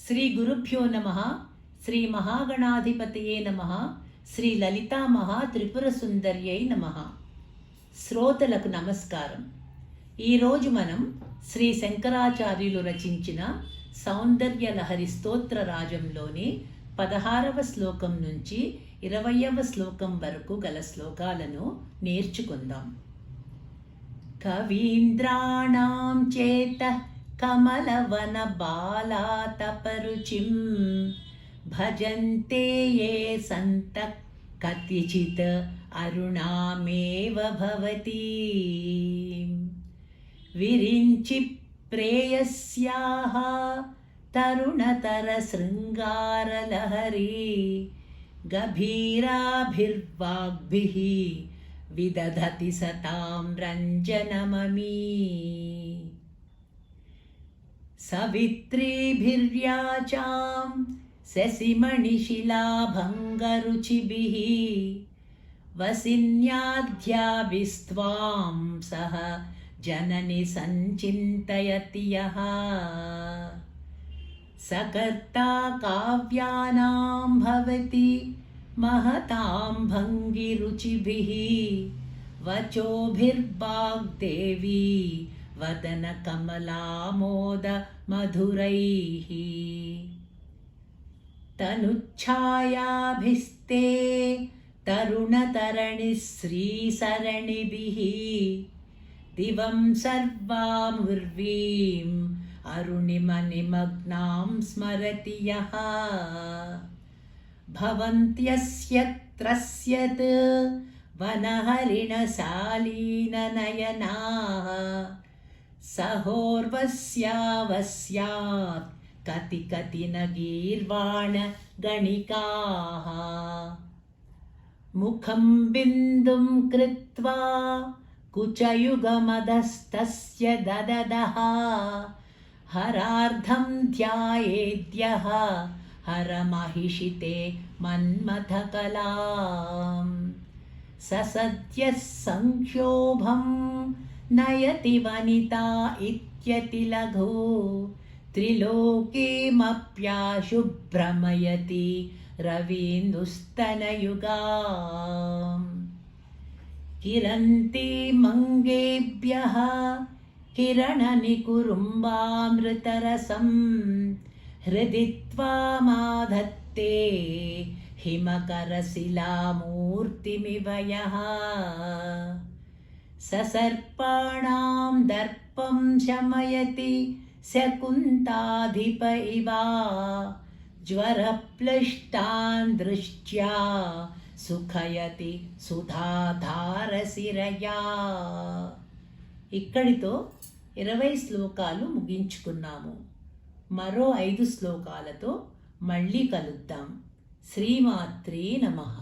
శ్రీ గురుభ్యో నమః. శ్రీ మహాగణాధిపతయే నమః. శ్రీ లలితా మహా త్రిపుర సుందర్యై నమః. శ్రోతలకు నమస్కారం. ఈరోజు మనం శ్రీ శంకరాచార్యులు రచించిన సౌందర్య లహరి స్తోత్ర రాజంలోని 16వ శ్లోకం నుంచి 20వ శ్లోకం వరకు గల శ్లోకాలను నేర్చుకుందాం. కవీంద్రాణాం చేత కమలవన బాలాతపరుచిం భజంతే ఏ సంత కతిచిత్ అరుణామేవ భవతి విరించి ప్రేయస్యాః తరుణతర శృంగారలహరీ గభీరాభిర్వాగ్భిః విదధతి సతాం రంజనమమీ సవిత్రీభిర్యాచాం శశిమణిశిలాభంగరుచిభిః వసిన్యాధ్యాభిస్త్వాం సహ జనని సంచింతయతి యః సకర్తా కావ్యానాం భవతి మహతాం భంగిరుచిభిః వచోభిర్వాగ్దేవీ వదన కమలామోద మధురైః తనుఛాయాభిస్తే తరుణతరణి శ్రీసరణిభిః దివం సర్వాముర్వీం అరుణిమ నిమగ్నాం స్మరతి యః భవంత్యస్యత్రస్యత్ వనహరిణశాలీననయనాః సహోర్వస్యావస్యాత్ కతి కతి న గీర్వాణ గణికాః ముఖం బిందుం కృత్వా కుచయుగమధస్తస్య దదదః హరార్ధం ధ్యాయేద్యః హరమహిషితే మన్మథకలాం ససద్యః సంక్షోభం నయతి వనితా ఇత్యతిలఘు త్రిలోకీమప్యాశుభ్రమయతి రవీందుస్తనయుగాం కిరంతి మంగేభ్యః కిరణనికురుంబామృతరసం హృది త్వామాధత్తే హిమకరశిలామూర్తిమివ యః ససర్పాణాం దర్పం శమయతి శకుంతాధిప ఇవ జ్వరప్లుష్టాన్ దృష్ట్యా సుఖయతి సుధాధారశిరయా. ఇక్కడితో 20 శ్లోకాలు ముగించుకున్నాము. మరో 5 శ్లోకాలతో మళ్ళీ కలుద్దాం. శ్రీమాత్రే నమః.